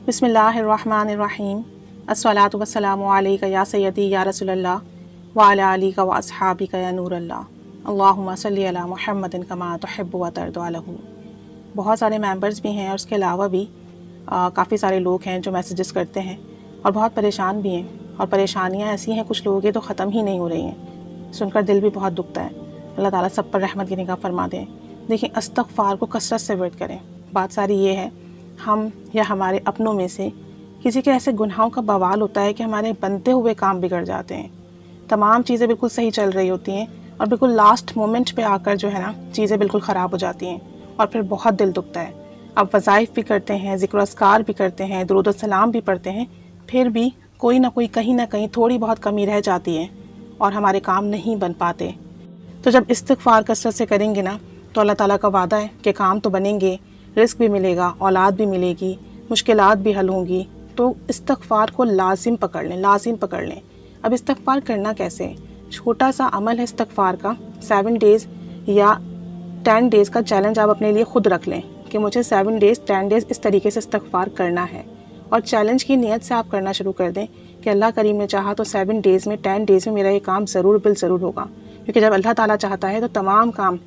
بسم اللہ الرحمن الرحیم الصلاۃ والسلام علیک یا سیدی یا رسول اللہ وعلی آلک و اصحابک یا نور اللہ اللہم صلی علی محمد کما تحب و ترضی عنہ۔ بہت سارے ممبرز بھی ہیں اور اس کے علاوہ بھی کافی سارے لوگ ہیں جو میسیجز کرتے ہیں اور بہت پریشان بھی ہیں، اور پریشانیاں ایسی ہیں کچھ لوگوں کی تو ختم ہی نہیں ہو رہی ہیں، سن کر دل بھی بہت دکھتا ہے۔ اللہ تعالیٰ سب پر رحمت کی نگاہ فرما دیں۔ دیکھیں، استغفار کو کثرت سے ورد کریں۔ بات ساری یہ ہے، ہم یا ہمارے اپنوں میں سے کسی کے ایسے گناہوں کا بوال ہوتا ہے کہ ہمارے بنتے ہوئے کام بگڑ جاتے ہیں، تمام چیزیں بالکل صحیح چل رہی ہوتی ہیں اور بالکل لاسٹ مومنٹ پہ آ کر جو ہے نا چیزیں بالکل خراب ہو جاتی ہیں اور پھر بہت دل دکھتا ہے۔ اب وظائف بھی کرتے ہیں، ذکر و اذکار بھی کرتے ہیں، درود و سلام بھی پڑھتے ہیں، پھر بھی کوئی نہ کوئی کہیں نہ کہیں تھوڑی بہت کمی رہ جاتی ہے اور ہمارے کام نہیں بن پاتے۔ تو جب استغفار کثرت سے کریں گے نا تو اللہ تعالیٰ کا وعدہ ہے کہ کام تو بنیں گے، رزق بھی ملے گا، اولاد بھی ملے گی، مشکلات بھی حل ہوں گی۔ تو استغفار کو لازم پکڑ لیں۔ اب استغفار کرنا کیسے ہے؟ چھوٹا سا عمل ہے استغفار کا، 7 ڈیز یا 10 ڈیز کا چیلنج آپ اپنے لیے خود رکھ لیں کہ مجھے 7 ڈیز 10 ڈیز اس طریقے سے استغفار کرنا ہے، اور چیلنج کی نیت سے آپ کرنا شروع کر دیں کہ اللہ کریم نے چاہا تو 7 ڈیز میں 10 ڈیز میں میرا یہ کام ضرور ضرور ہوگا، کیونکہ جب اللہ تعالیٰ چاہتا ہے تو تمام کام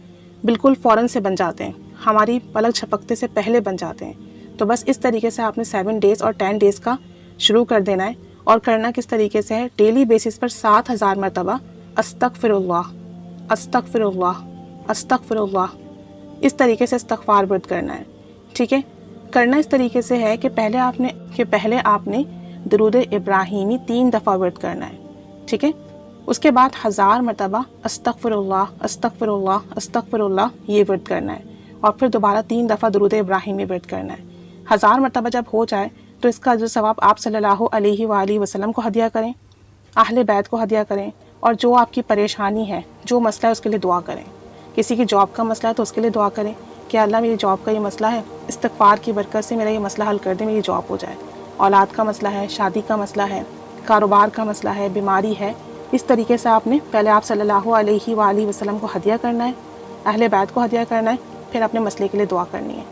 بالکل فوراً سے بن جاتے ہیں، ہماری پلک جھپکتے سے پہلے بن جاتے ہیں۔ تو بس اس طریقے سے آپ نے 7 ڈیز اور 10 ڈیز کا شروع کر دینا ہے، اور کرنا کس طریقے سے ہے؟ ڈیلی بیسس پر 7000 مرتبہ استغفر اللہ، استغفر اللہ، استغفر اللہ، اس طریقے سے استغفار ورد کرنا ہے۔ ٹھیک ہے، کرنا اس طریقے سے ہے کہ پہلے آپ نے درود ابراہیمی 3 دفعہ ورد کرنا ہے۔ ٹھیک ہے، اس کے بعد 1000 مرتبہ استغفر اللہ، استغفر اللہ، استغفر اللہ یہ ورد کرنا ہے، اور پھر دوبارہ 3 دفعہ درود ابراہیمی ورد کرنا ہے۔ 1000 مرتبہ جب ہو جائے تو اس کا جو ثواب آپ صلی اللہ علیہ وآلہ وسلم کو ہدیہ کریں، اہل بیت کو ہدیہ کریں، اور جو آپ کی پریشانی ہے، جو مسئلہ ہے اس کے لیے دعا کریں۔ کسی کی جاب کا مسئلہ ہے تو اس کے لیے دعا کریں کہ اللہ میری جاب کا یہ مسئلہ ہے، استغفار کی برکت سے میرا یہ مسئلہ حل کر دے، میری جاب ہو جائے۔ اولاد کا مسئلہ ہے، شادی کا مسئلہ ہے، کاروبار کا مسئلہ ہے، بیماری ہے، اس طریقے سے آپ نے پہلے آپ صلی اللہ علیہ وآلہ وسلم کو ہدیہ کرنا ہے، اہل بیت کو ہدیہ کرنا ہے، پھر اپنے مسئلے کے لیے دعا کرنی ہے۔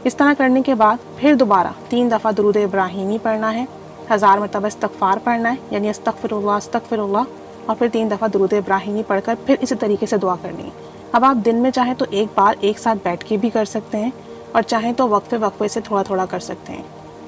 اس طرح کرنے کے بعد پھر دوبارہ 3 دفعہ درود ابراہیمی پڑھنا ہے، 1000 مرتبہ استغفار پڑھنا ہے، یعنی استغفر اللہ، استغفر اللہ، اور پھر 3 دفعہ درود ابراہیمی پڑھ کر پھر اسی طریقے سے دعا کرنی ہے۔ اب آپ دن میں چاہیں تو ایک بار ایک ساتھ بیٹھ کے بھی کر سکتے ہیں، اور چاہیں تو وقفے سے تھوڑا تھوڑا کر سکتے ہیں۔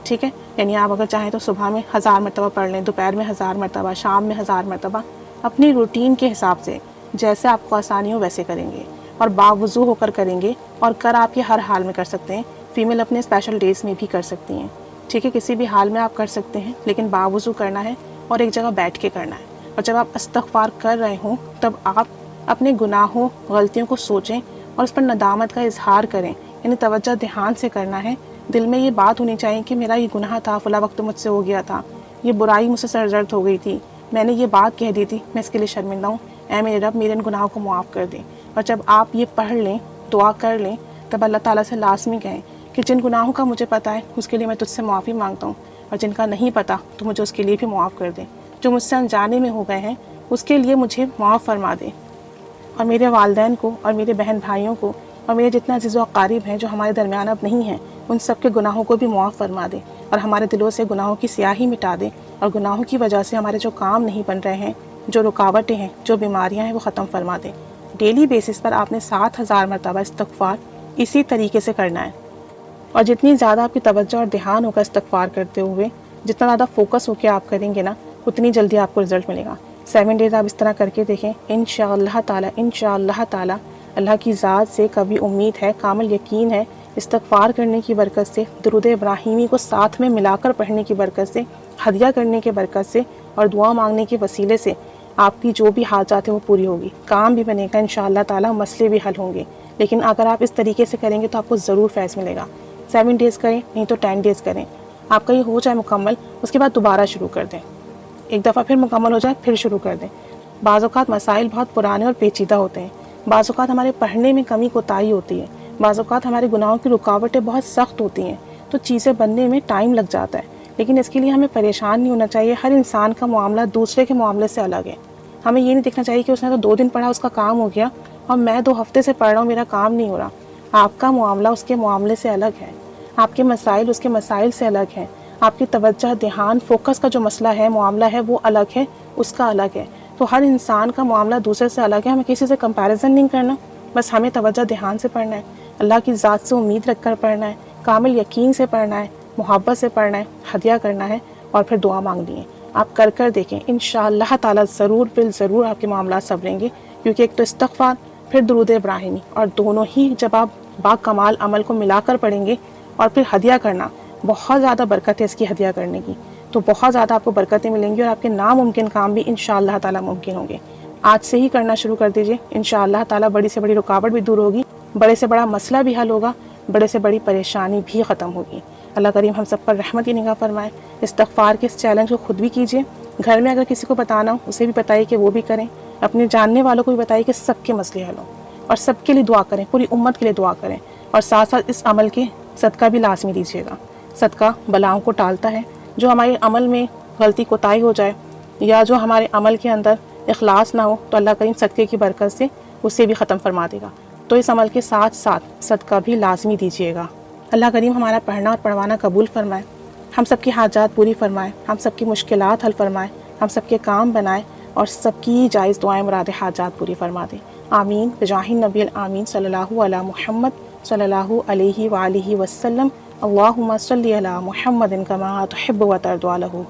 ٹھیک ہے، یعنی آپ اگر چاہیں تو صبح میں 1000 مرتبہ پڑھ لیں، دوپہر میں 1000 مرتبہ، شام میں 1000 مرتبہ، اپنی روٹین کے حساب سے جیسے آپ کو آسانی ہو ویسے کریں گے، اور باوضو ہو کر کریں گے، اور آپ یہ ہر حال میں کر سکتے ہیں۔ فیمیل اپنے اسپیشل ڈیز میں بھی کر سکتی ہیں۔ ٹھیک ہے، کسی بھی حال میں آپ کر سکتے ہیں، لیکن باوضو کرنا ہے اور ایک جگہ بیٹھ کے کرنا ہے۔ اور جب آپ استغفار کر رہے ہوں تب آپ اپنے گناہوں، غلطیوں کو سوچیں اور اس پر ندامت کا اظہار کریں، یعنی توجہ دھیان سے کرنا ہے۔ دل میں یہ بات ہونی چاہیے کہ میرا یہ گناہ تھا، فلاں وقت مجھ سے ہو گیا تھا، یہ برائی مجھ سے سرزد ہو گئی تھی، میں نے یہ بات کہہ دی تھی، میں اس کے لیے شرمندہ ہوں، اے میرے رب میرے ان گناہوں کو معاف کر دیں۔ اور جب آپ یہ پڑھ لیں، دعا کر لیں، تب اللہ تعالیٰ سے لازمی کہیں کہ جن گناہوں کا مجھے پتہ ہے اس کے لیے میں تجھ سے معافی مانگتا ہوں، اور جن کا نہیں پتہ تو مجھے اس کے لیے بھی معاف کر دیں، جو مجھ سے انجانے میں ہو گئے ہیں اس کے لیے مجھے معاف فرما دیں، اور میرے والدین کو اور میرے بہن بھائیوں کو اور میرے جتنے عزیز و اقارب ہیں جو ہمارے درمیان اب نہیں ہیں ان سب کے گناہوں کو بھی معاف فرما دیں، اور ہمارے دلوں سے گناہوں کی سیاہی مٹا دیں، اور گناہوں کی وجہ سے ہمارے جو کام نہیں بن رہے ہیں، جو رکاوٹیں ہیں، جو بیماریاں ہیں وہ ختم فرما دیں۔ ڈیلی بیسس پر آپ نے 7000 مرتبہ استغفار اسی طریقے سے کرنا ہے، اور جتنی زیادہ آپ کی توجہ اور دھیان ہوگا استغفار کرتے ہوئے، جتنا زیادہ فوکس ہو کے آپ کریں گے نا، اتنی جلدی آپ کو رزلٹ ملے گا۔ 7 ڈیز آپ اس طرح کر کے دیکھیں، انشاءاللہ تعالی اللہ کی ذات سے کبھی امید ہے، کامل یقین ہے، استغفار کرنے کی برکت سے، درود ابراہیمی کو ساتھ میں ملا کر پڑھنے کی برکت سے، ہدیہ کرنے کی برکت سے، اور دعا مانگنے کے وسیلے سے آپ کی جو بھی حاجات ہیں وہ پوری ہوگی، کام بھی بنے گا انشاءاللہ تعالی، مسئلے بھی حل ہوں گے۔ لیکن اگر آپ اس طریقے سے کریں گے تو آپ کو ضرور فیض ملے گا۔ 7 ڈیز کریں، نہیں تو 10 ڈیز کریں، آپ کا یہ ہو جائے مکمل، اس کے بعد دوبارہ شروع کر دیں، ایک دفعہ پھر مکمل ہو جائے پھر شروع کر دیں۔ بعض اوقات مسائل بہت پرانے اور پیچیدہ ہوتے ہیں، بعض اوقات ہمارے پڑھنے میں کمی کوتاہی ہوتی ہے، بعض اوقات ہمارے گناہوں کی رکاوٹیں بہت سخت ہوتی ہیں، تو چیزیں بننے میں ٹائم لگ جاتا ہے، لیکن اس کے لیے ہمیں پریشان نہیں ہونا چاہیے۔ ہر انسان کا معاملہ دوسرے کے معاملے سے الگ ہے، ہمیں یہ نہیں دیکھنا چاہیے کہ اس نے تو 2 دن پڑھا اس کا کام ہو گیا، اور میں 2 ہفتے سے پڑھ رہا ہوں میرا کام نہیں ہو رہا۔ آپ کا معاملہ اس کے معاملے سے الگ ہے، آپ کے مسائل اس کے مسائل سے الگ ہیں، آپ کی توجہ دھیان فوکس کا جو مسئلہ ہے معاملہ ہے وہ الگ ہے، اس کا الگ ہے۔ تو ہر انسان کا معاملہ دوسرے سے الگ ہے، ہمیں کسی سے کمپیریزن نہیں کرنا، بس ہمیں توجہ دھیان سے پڑھنا ہے، اللہ کی ذات سے امید رکھ کر پڑھنا ہے، کامل یقین سے پڑھنا ہے، محبت سے پڑھنا ہے، ہدیہ کرنا ہے اور پھر دعا مانگنی ہے۔ آپ کر کر دیکھیں، انشاءاللہ تعالیٰ ضرور بالضرور آپ کے معاملات سنوریں گے، کیونکہ ایک تو استغفار پھر درود ابراہیمی، اور دونوں ہی جب آپ با کمال عمل کو ملا کر پڑھیں گے اور پھر ہدیہ کرنا، بہت زیادہ برکت ہے اس کی ہدیہ کرنے کی، تو بہت زیادہ آپ کو برکتیں ملیں گی اور آپ کے ناممکن کام بھی انشاءاللہ تعالیٰ ممکن ہوں گے۔ آج سے ہی کرنا شروع کر دیجئے، انشاءاللہ تعالیٰ بڑی سے بڑی رکاوٹ بھی دور ہوگی، بڑے سے بڑا مسئلہ بھی حل ہوگا، بڑے سے بڑی پریشانی بھی ختم ہوگی۔ اللہ کریم ہم سب پر رحمت کی نگاہ فرمائے۔ استغفار کے اس چیلنج کو خود بھی کیجئے، گھر میں اگر کسی کو بتانا ہو اسے بھی بتائیے کہ وہ بھی کریں، اپنے جاننے والوں کو بھی بتائیے کہ سب کے مسئلے حل ہوں، اور سب کے لیے دعا کریں، پوری امت کے لیے دعا کریں، اور ساتھ ساتھ اس عمل کے صدقہ بھی لازمی دیجیے گا۔ صدقہ بلاؤں کو ٹالتا ہے، جو ہمارے عمل میں غلطی کوتاہی ہو جائے یا جو ہمارے عمل کے اندر اخلاص نہ ہو تو اللہ کریم صدقے کی برکت سے اسے بھی ختم فرما دے گا، تو اس عمل کے ساتھ ساتھ صدقہ بھی لازمی دیجیے گا۔ اللہ کریم ہمارا پڑھنا اور پڑھوانا قبول فرمائے، ہم سب کی حاجات پوری فرمائے، ہم سب کی مشکلات حل فرمائے، ہم سب کے کام بنائے اور سب کی جائز دعائیں مراد حاجات پوری فرما دے۔ آمین بجاہ النبی الآمین صلی اللہ علی محمد صلی اللہ علیہ وآلہ وسلم۔ اللہم صلی علی محمد کما تحب و ترضی عنہ۔